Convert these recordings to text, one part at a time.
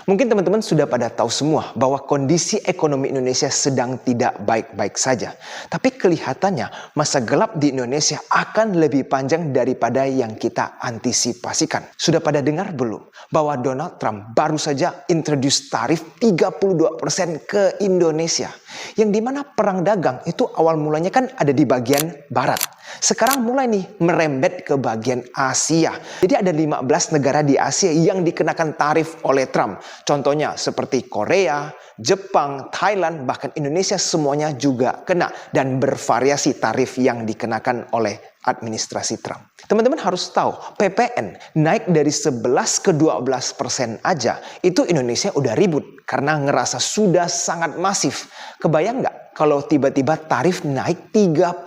Mungkin teman-teman sudah pada tahu semua bahwa kondisi ekonomi Indonesia sedang tidak baik-baik saja. Tapi kelihatannya masa gelap di Indonesia akan lebih panjang daripada yang kita antisipasikan. Sudah pada dengar belum bahwa Donald Trump baru saja introduce tarif 32% ke Indonesia. Yang dimana perang dagang itu awal mulanya kan ada di bagian barat. Sekarang mulai nih merembet ke bagian Asia. Jadi ada 15 negara di Asia yang dikenakan tarif oleh Trump. Contohnya seperti Korea, Jepang, Thailand, bahkan Indonesia semuanya juga kena. Dan bervariasi tarif yang dikenakan oleh administrasi Trump. Teman-teman harus tahu, PPN naik dari 11 ke 12% aja, itu Indonesia udah ribut karena ngerasa sudah sangat masif. Kebayang nggak kalau tiba-tiba tarif naik 32%?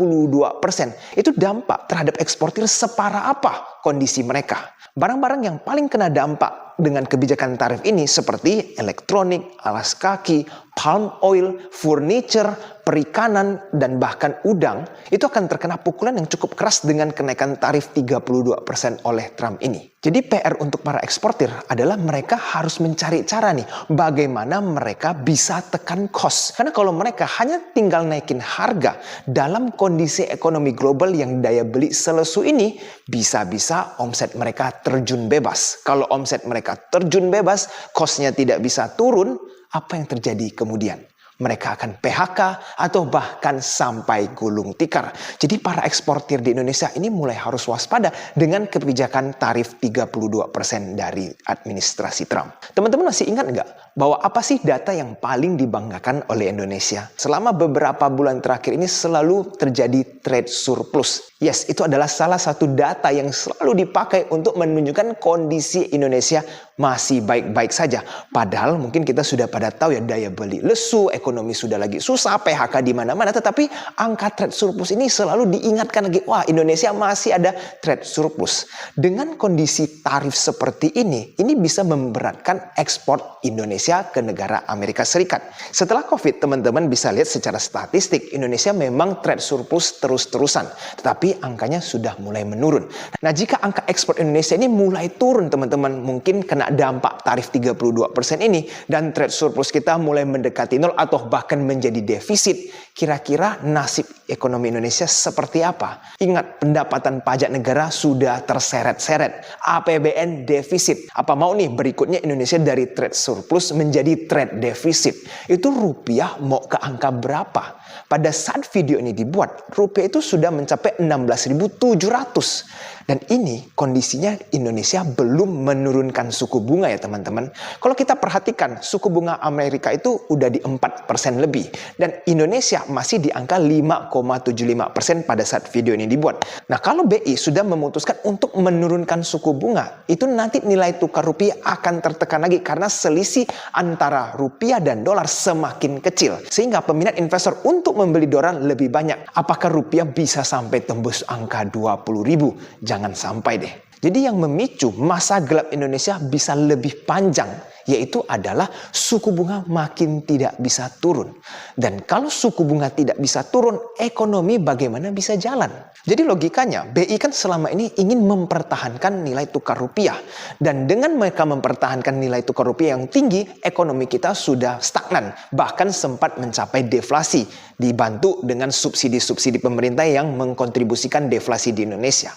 Itu dampak terhadap eksportir separah apa kondisi mereka? Barang-barang yang paling kena dampak dengan kebijakan tarif ini seperti elektronik, alas kaki, palm oil, furniture, perikanan, dan bahkan udang itu akan terkena pukulan yang cukup keras dengan kenaikan tarif 32% oleh Trump ini. Jadi PR untuk para eksportir adalah mereka harus mencari cara nih bagaimana mereka bisa tekan cost. Karena kalau mereka hanya tinggal naikin harga dalam kondisi ekonomi global yang daya beli selesu ini, bisa-bisa omset mereka terjun bebas. Kalau omset mereka terjun bebas, cost-nya tidak bisa turun, apa yang terjadi kemudian? Mereka akan PHK atau bahkan sampai gulung tikar. Jadi para eksportir di Indonesia ini mulai harus waspada dengan kebijakan tarif 32% dari administrasi Trump. Teman-teman masih ingat nggak bahwa apa sih data yang paling dibanggakan oleh Indonesia? Selama beberapa bulan terakhir ini selalu terjadi trade surplus. Yes, itu adalah salah satu data yang selalu dipakai untuk menunjukkan kondisi Indonesia masih baik-baik saja. Padahal mungkin kita sudah pada tahu ya daya beli lesu, ekonomi sudah lagi susah, PHK di mana-mana. Tetapi angka trade surplus ini selalu diingatkan lagi, wah Indonesia masih ada trade surplus. Dengan kondisi tarif seperti ini bisa memberatkan ekspor Indonesia ke negara Amerika Serikat. Setelah COVID, teman-teman bisa lihat secara statistik, Indonesia memang trade surplus terus-terusan. Tetapi angkanya sudah mulai menurun. Nah, jika angka ekspor Indonesia ini mulai turun, teman-teman, mungkin kena dampak tarif 32% ini dan trade surplus kita mulai mendekati nol atau bahkan menjadi defisit. Kira-kira nasib ekonomi Indonesia seperti apa? Ingat, pendapatan pajak negara sudah terseret-seret. APBN defisit. Apa mau nih berikutnya Indonesia dari trade surplus menjadi trade defisit? Itu rupiah mau ke angka berapa? Pada saat video ini dibuat, rupiah itu sudah mencapai 16.700. Dan ini kondisinya Indonesia belum menurunkan suku bunga ya teman-teman. Kalau kita perhatikan suku bunga Amerika itu udah di 4% lebih. Dan Indonesia masih di angka 5,75% pada saat video ini dibuat. Nah, kalau BI sudah memutuskan untuk menurunkan suku bunga, itu nanti nilai tukar rupiah akan tertekan lagi karena selisih antara rupiah dan dolar semakin kecil. Sehingga peminat investor untuk membeli dolar lebih banyak. Apakah rupiah bisa sampai tembus angka 20.000? Jangan sampai deh. Jadi yang memicu masa gelap Indonesia bisa lebih panjang, yaitu adalah suku bunga makin tidak bisa turun. Dan kalau suku bunga tidak bisa turun, ekonomi bagaimana bisa jalan? Jadi logikanya, BI kan selama ini ingin mempertahankan nilai tukar rupiah. Dan dengan mereka mempertahankan nilai tukar rupiah yang tinggi, ekonomi kita sudah stagnan. Bahkan sempat mencapai deflasi, dibantu dengan subsidi-subsidi pemerintah yang mengkontribusikan deflasi di Indonesia.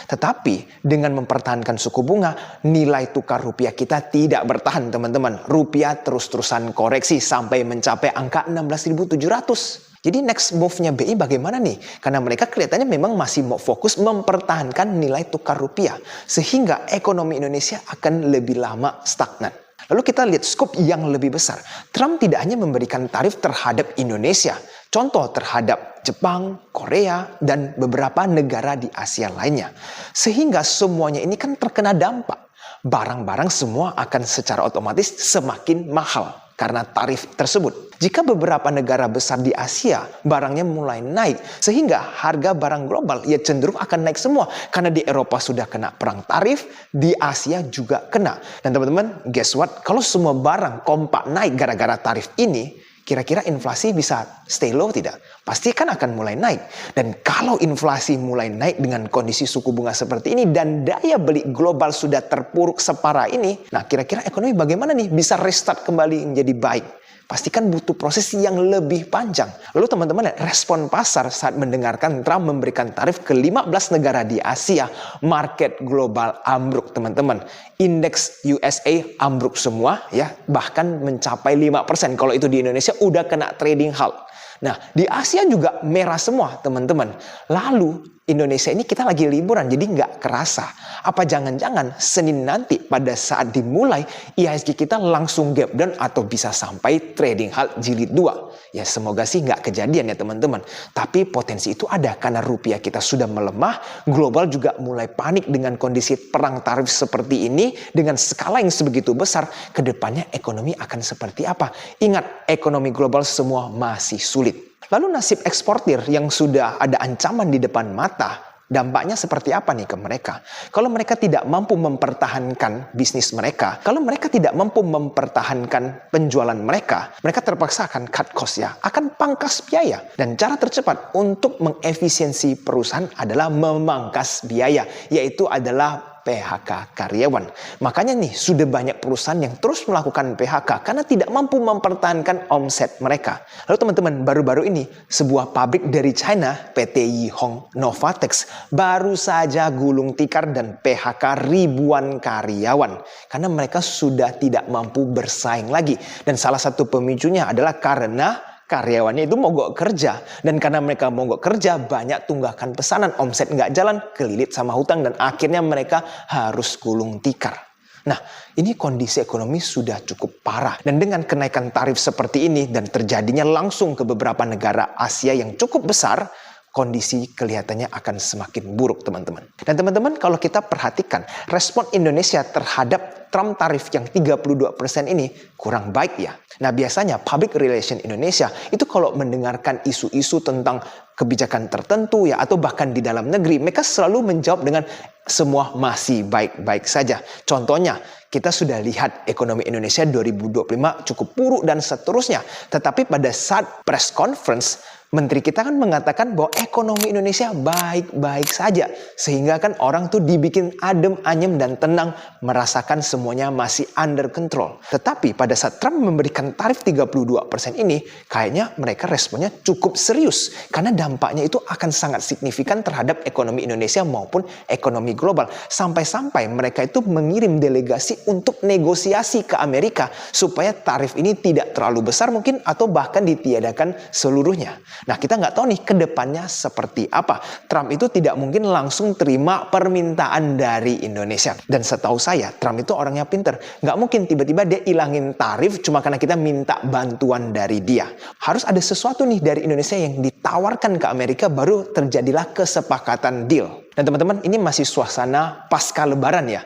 Tetapi dengan mempertahankan suku bunga, nilai tukar rupiah kita tidak bertahan, teman-teman. Rupiah terus-terusan koreksi sampai mencapai angka 16.700. Jadi next move-nya BI bagaimana nih? Karena mereka kelihatannya memang masih mau fokus mempertahankan nilai tukar rupiah. Sehingga ekonomi Indonesia akan lebih lama stagnan. Lalu kita lihat skop yang lebih besar. Trump tidak hanya memberikan tarif terhadap Indonesia. Contoh terhadap Jepang, Korea, dan beberapa negara di Asia lainnya. Sehingga semuanya ini kan terkena dampak. Barang-barang semua akan secara otomatis semakin mahal karena tarif tersebut. Jika beberapa negara besar di Asia barangnya mulai naik, sehingga harga barang global ya cenderung akan naik semua. Karena di Eropa sudah kena perang tarif, di Asia juga kena. Dan teman-teman, guess what? Kalau semua barang kompak naik gara-gara tarif ini, kira-kira inflasi bisa stay low tidak? Pasti kan akan mulai naik. Dan kalau inflasi mulai naik dengan kondisi suku bunga seperti ini dan daya beli global sudah terpuruk separah ini, nah kira-kira ekonomi bagaimana nih bisa restart kembali menjadi baik? Pastikan butuh proses yang lebih panjang. Lalu teman-teman lihat respon pasar saat mendengarkan Trump memberikan tarif ke 15 negara di Asia. Market global ambruk teman-teman. Indeks USA ambruk semua ya, bahkan mencapai 5%. Kalau itu di Indonesia udah kena trading halt. Nah, di Asia juga merah semua teman-teman. Lalu Indonesia ini kita lagi liburan jadi nggak kerasa. Apa jangan-jangan Senin nanti pada saat dimulai IHSG kita langsung gap down atau bisa sampai trading halt jilid 2. Ya semoga sih nggak kejadian ya teman-teman. Tapi potensi itu ada karena rupiah kita sudah melemah. Global juga mulai panik dengan kondisi perang tarif seperti ini. Dengan skala yang sebegitu besar, kedepannya ekonomi akan seperti apa? Ingat, ekonomi global semua masih sulit. Lalu nasib eksportir yang sudah ada ancaman di depan mata, dampaknya seperti apa nih ke mereka? Kalau mereka tidak mampu mempertahankan bisnis mereka, kalau mereka tidak mampu mempertahankan penjualan mereka, mereka terpaksa akan cut cost ya, akan pangkas biaya. Dan cara tercepat untuk mengefisiensi perusahaan adalah memangkas biaya, yaitu adalah PHK karyawan. Makanya nih sudah banyak perusahaan yang terus melakukan PHK karena tidak mampu mempertahankan omset mereka. Lalu teman-teman, baru-baru ini sebuah pabrik dari China, PT Yihong Novatex, baru saja gulung tikar dan PHK ribuan karyawan karena mereka sudah tidak mampu bersaing lagi. Dan salah satu pemicunya adalah karena karyawannya itu mogok kerja. Dan karena mereka mogok kerja, banyak tunggakan pesanan, omset nggak jalan, kelilit sama hutang, dan akhirnya mereka harus gulung tikar. Nah, ini kondisi ekonomi sudah cukup parah. Dan dengan kenaikan tarif seperti ini dan terjadinya langsung ke beberapa negara Asia yang cukup besar, kondisi kelihatannya akan semakin buruk teman-teman. Dan teman-teman kalau kita perhatikan respon Indonesia terhadap Trump tarif yang 32% ini kurang baik ya. Nah biasanya Public Relation Indonesia itu kalau mendengarkan isu-isu tentang kebijakan tertentu ya atau bahkan di dalam negeri, mereka selalu menjawab dengan semua masih baik-baik saja. Contohnya kita sudah lihat ekonomi Indonesia 2025 cukup buruk dan seterusnya. Tetapi pada saat press conference, Menteri kita kan mengatakan bahwa ekonomi Indonesia baik-baik saja. Sehingga kan orang tuh dibikin adem, anyem, dan tenang. Merasakan semuanya masih under control. Tetapi pada saat Trump memberikan tarif 32% ini, kayaknya mereka responnya cukup serius. Karena dampaknya itu akan sangat signifikan terhadap ekonomi Indonesia maupun ekonomi global. Sampai-sampai mereka itu mengirim delegasi untuk negosiasi ke Amerika. Supaya tarif ini tidak terlalu besar mungkin atau bahkan ditiadakan seluruhnya. Nah kita nggak tahu nih ke depannya seperti apa. Trump itu tidak mungkin langsung terima permintaan dari Indonesia. Dan setahu saya Trump itu orangnya pinter. Nggak mungkin tiba-tiba dia ilangin tarif cuma karena kita minta bantuan dari dia. Harus ada sesuatu nih dari Indonesia yang ditawarkan ke Amerika baru terjadilah kesepakatan deal. Dan teman-teman ini masih suasana pasca lebaran ya.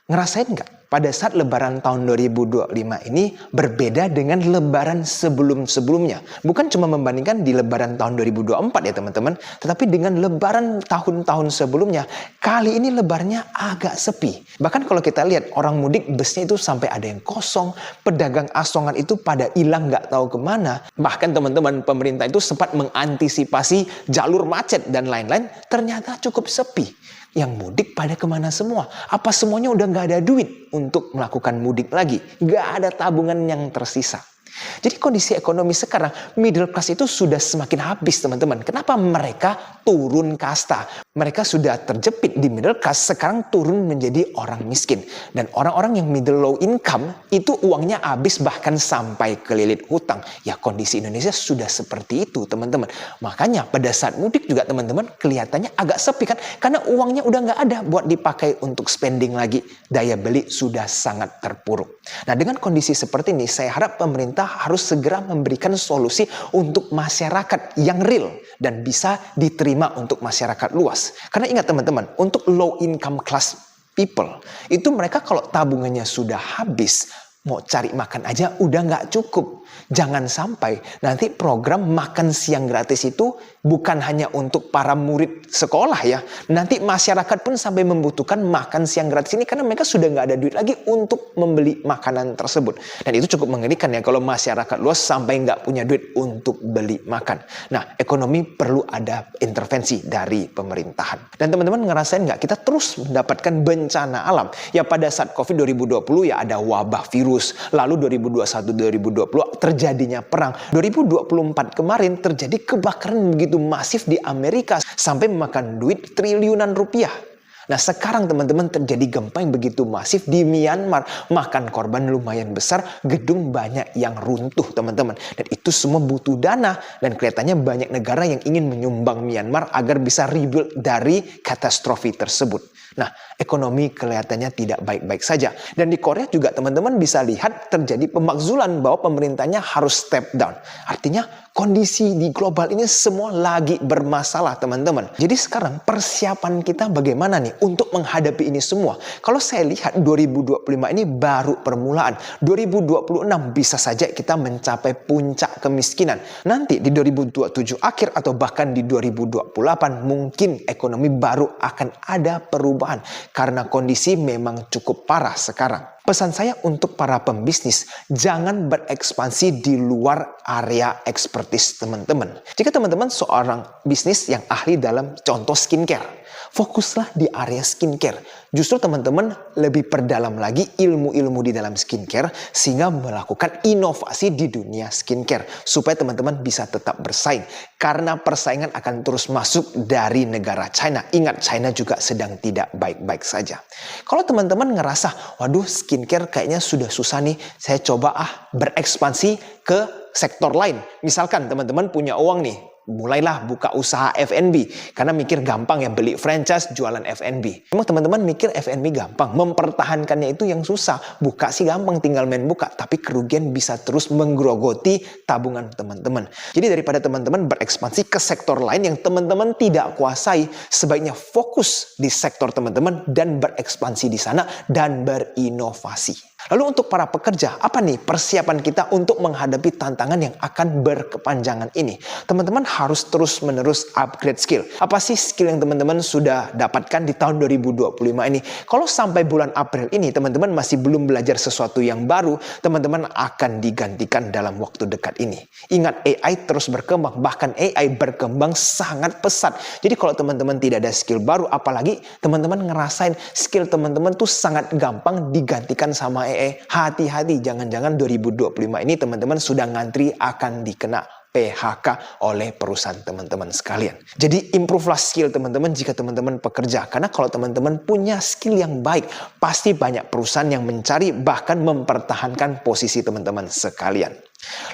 Ngerasain nggak? Pada saat lebaran tahun 2025 ini berbeda dengan lebaran sebelum-sebelumnya. Bukan cuma membandingkan di lebaran tahun 2024 ya teman-teman. Tetapi dengan lebaran tahun-tahun sebelumnya. Kali ini lebarannya agak sepi. Bahkan kalau kita lihat orang mudik busnya itu sampai ada yang kosong. Pedagang asongan itu pada hilang nggak tahu kemana. Bahkan teman-teman pemerintah itu sempat mengantisipasi jalur macet dan lain-lain. Ternyata cukup sepi. Yang mudik pada kemana semua? Apa semuanya udah nggak ada duit untuk melakukan mudik lagi? Nggak ada tabungan yang tersisa. Jadi kondisi ekonomi sekarang middle class itu sudah semakin habis teman-teman. Kenapa mereka turun kasta? Mereka sudah terjepit di middle class, sekarang turun menjadi orang miskin. Dan orang-orang yang middle low income itu uangnya habis bahkan sampai kelilit hutang. Ya kondisi Indonesia sudah seperti itu teman-teman. Makanya pada saat mudik juga teman-teman kelihatannya agak sepi kan. Karena uangnya udah nggak ada buat dipakai untuk spending lagi. Daya beli sudah sangat terpuruk. Nah dengan kondisi seperti ini saya harap pemerintah harus segera memberikan solusi untuk masyarakat yang real dan bisa diterima untuk masyarakat luas. Karena ingat teman-teman, untuk low income class people, itu mereka kalau tabungannya sudah habis, mau cari makan aja udah nggak cukup. Jangan sampai nanti program makan siang gratis itu bukan hanya untuk para murid sekolah ya. Nanti masyarakat pun sampai membutuhkan makan siang gratis ini karena mereka sudah nggak ada duit lagi untuk membeli makanan tersebut. Dan itu cukup mengerikan ya kalau masyarakat luas sampai nggak punya duit untuk beli makan. Nah, ekonomi perlu ada intervensi dari pemerintahan. Dan teman-teman ngerasain nggak kita terus mendapatkan bencana alam? Ya pada saat COVID 2020 ya ada wabah virus. Lalu 2021-2020 terjadinya perang. 2024 kemarin terjadi kebakaran begitu masif di Amerika sampai memakan duit triliunan rupiah. Nah sekarang teman-teman terjadi gempa yang begitu masif di Myanmar. Makan korban lumayan besar, gedung banyak yang runtuh teman-teman. Dan itu semua butuh dana. Dan kelihatannya banyak negara yang ingin menyumbang Myanmar agar bisa rebuild dari katastrofi tersebut. Nah, ekonomi kelihatannya tidak baik-baik saja. Dan di Korea juga teman-teman bisa lihat terjadi pemakzulan bahwa pemerintahnya harus step down. Artinya kondisi di global ini semua lagi bermasalah teman-teman. Jadi sekarang persiapan kita bagaimana nih untuk menghadapi ini semua? Kalau saya lihat 2025 ini baru permulaan. 2026 bisa saja kita mencapai puncak kemiskinan. Nanti di 2027 akhir atau bahkan di 2028 mungkin ekonomi baru akan ada perubahan. Karena kondisi memang cukup parah sekarang. Pesan saya untuk para pembisnis, jangan berekspansi di luar area expertise teman-teman. Jika teman-teman seorang bisnis yang ahli dalam contoh skincare, fokuslah di area skincare. Justru teman-teman lebih perdalam lagi ilmu-ilmu di dalam skincare sehingga melakukan inovasi di dunia skincare supaya teman-teman bisa tetap bersaing karena persaingan akan terus masuk dari negara China. Ingat, China juga sedang tidak baik-baik saja. Kalau teman-teman ngerasa, waduh skincare kayaknya sudah susah nih, saya coba berekspansi ke sektor lain. Misalkan teman-teman punya uang nih, mulailah buka usaha F&B karena mikir gampang ya beli franchise jualan F&B. Memang teman-teman mikir F&B gampang, mempertahankannya itu yang susah. Buka sih gampang, tinggal main buka, tapi kerugian bisa terus menggerogoti tabungan teman-teman. Jadi daripada teman-teman berekspansi ke sektor lain yang teman-teman tidak kuasai, sebaiknya fokus di sektor teman-teman dan berekspansi di sana dan berinovasi. Lalu untuk para pekerja, apa nih persiapan kita untuk menghadapi tantangan yang akan berkepanjangan ini? Teman-teman harus terus-menerus upgrade skill. Apa sih skill yang teman-teman sudah dapatkan di tahun 2025 ini? Kalau sampai bulan April ini teman-teman masih belum belajar sesuatu yang baru, teman-teman akan digantikan dalam waktu dekat ini. Ingat, AI terus berkembang, bahkan AI berkembang sangat pesat. Jadi kalau teman-teman tidak ada skill baru, apalagi teman-teman ngerasain skill teman-teman tuh sangat gampang digantikan sama AI. Hati-hati, jangan-jangan 2025 ini teman-teman sudah ngantri akan dikena PHK oleh perusahaan teman-teman sekalian. Jadi improve lah skill teman-teman jika teman-teman pekerja. Karena kalau teman-teman punya skill yang baik, pasti banyak perusahaan yang mencari bahkan mempertahankan posisi teman-teman sekalian.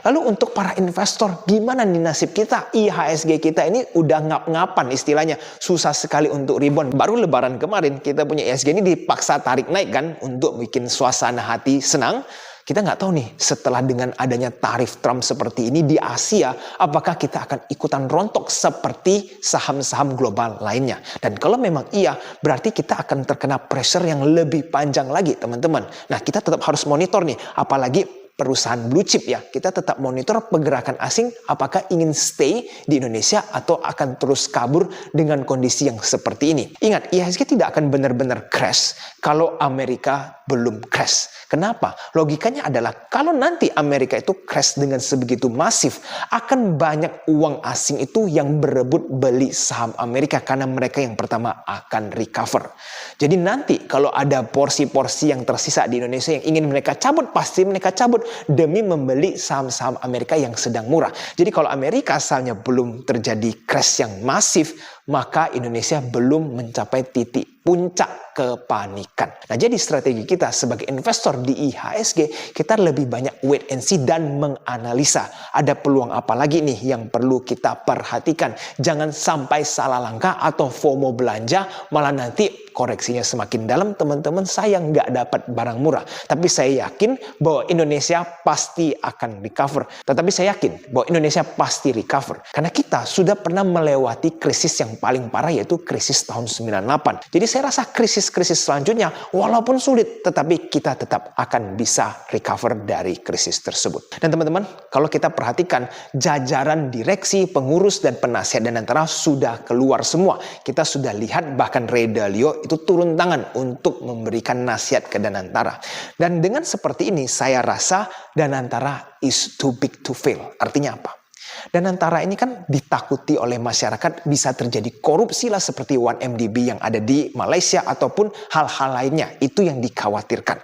Lalu untuk para investor, gimana nih nasib kita? IHSG kita ini udah ngap-ngapan istilahnya. Susah sekali untuk rebound. Baru lebaran kemarin kita punya IHSG ini dipaksa tarik naik kan untuk bikin suasana hati senang. Kita nggak tahu nih setelah dengan adanya tarif Trump seperti ini di Asia, apakah kita akan ikutan rontok seperti saham-saham global lainnya. Dan kalau memang iya, berarti kita akan terkena pressure yang lebih panjang lagi teman-teman. Nah kita tetap harus monitor nih, apalagi perusahaan blue chip ya, kita tetap monitor pergerakan asing apakah ingin stay di Indonesia atau akan terus kabur dengan kondisi yang seperti ini. Ingat, IHSG tidak akan benar-benar crash kalau Amerika belum crash. Kenapa? Logikanya adalah kalau nanti Amerika itu crash dengan sebegitu masif, akan banyak uang asing itu yang berebut beli saham Amerika karena mereka yang pertama akan recover. Jadi nanti kalau ada porsi-porsi yang tersisa di Indonesia yang ingin mereka cabut, pasti mereka cabut demi membeli saham-saham Amerika yang sedang murah. Jadi kalau Amerika asalnya belum terjadi crash yang masif, maka Indonesia belum mencapai titik puncak kepanikan. Nah, jadi strategi kita sebagai investor di IHSG, kita lebih banyak wait and see dan menganalisa. Ada peluang apa lagi nih yang perlu kita perhatikan. Jangan sampai salah langkah atau FOMO belanja, malah nanti koreksinya semakin dalam, teman-teman sayang nggak dapat barang murah. Tapi saya yakin bahwa Indonesia pasti akan recover. Tetapi saya yakin bahwa Indonesia pasti recover. Karena kita sudah pernah melewati krisis yang yang paling parah yaitu krisis tahun 98. Jadi saya rasa krisis-krisis selanjutnya walaupun sulit tetapi kita tetap akan bisa recover dari krisis tersebut. Dan teman-teman, kalau kita perhatikan jajaran direksi, pengurus dan penasihat Danantara sudah keluar semua. Kita sudah lihat bahkan Ray Dalio itu turun tangan untuk memberikan nasihat ke Danantara. Dan dengan seperti ini saya rasa Danantara is too big to fail. Artinya apa? Danantara ini kan ditakuti oleh masyarakat bisa terjadi korupsi lah seperti 1MDB yang ada di Malaysia ataupun hal-hal lainnya. Itu yang dikhawatirkan.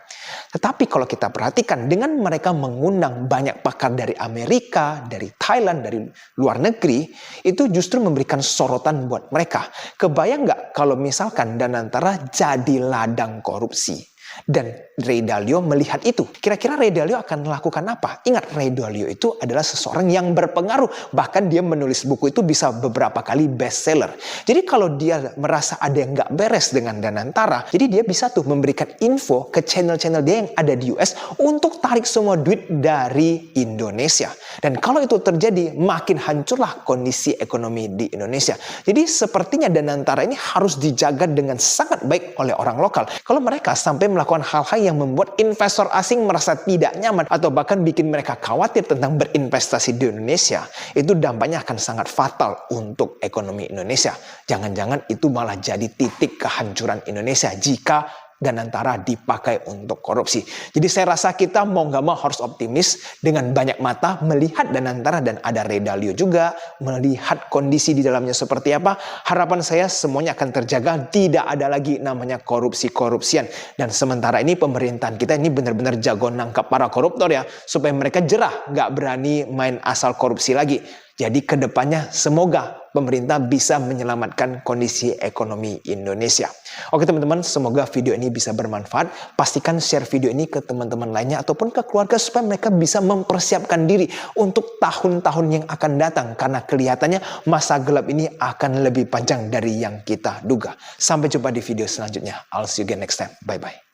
Tetapi kalau kita perhatikan dengan mereka mengundang banyak pakar dari Amerika, dari Thailand, dari luar negeri, itu justru memberikan sorotan buat mereka. Kebayang nggak kalau misalkan Danantara jadi ladang korupsi? Dan Ray Dalio melihat itu. Kira-kira Ray Dalio akan melakukan apa? Ingat, Ray Dalio itu adalah seseorang yang berpengaruh. Bahkan dia menulis buku itu bisa beberapa kali bestseller. Jadi kalau dia merasa ada yang nggak beres dengan Danantara, jadi dia bisa tuh memberikan info ke channel-channel dia yang ada di US untuk tarik semua duit dari Indonesia. Dan kalau itu terjadi, makin hancurlah kondisi ekonomi di Indonesia. Jadi sepertinya Danantara ini harus dijaga dengan sangat baik oleh orang lokal. Kalau mereka sampai melakukan hal-hal yang membuat investor asing merasa tidak nyaman atau bahkan bikin mereka khawatir tentang berinvestasi di Indonesia, itu dampaknya akan sangat fatal untuk ekonomi Indonesia. Jangan-jangan itu malah jadi titik kehancuran Indonesia jika Danantara dipakai untuk korupsi. Jadi saya rasa kita mau nggak mau harus optimis dengan banyak mata melihat Danantara dan ada Ray Dalio juga, melihat kondisi di dalamnya seperti apa. Harapan saya semuanya akan terjaga, tidak ada lagi namanya korupsi-korupsian. Dan sementara ini pemerintahan kita ini benar-benar jago nangkap para koruptor ya, supaya mereka jerah, nggak berani main asal korupsi lagi. Jadi kedepannya semoga pemerintah bisa menyelamatkan kondisi ekonomi Indonesia. Oke teman-teman, semoga video ini bisa bermanfaat. Pastikan share video ini ke teman-teman lainnya ataupun ke keluarga supaya mereka bisa mempersiapkan diri untuk tahun-tahun yang akan datang. Karena kelihatannya masa gelap ini akan lebih panjang dari yang kita duga. Sampai jumpa di video selanjutnya. I'll see you again next time. Bye-bye.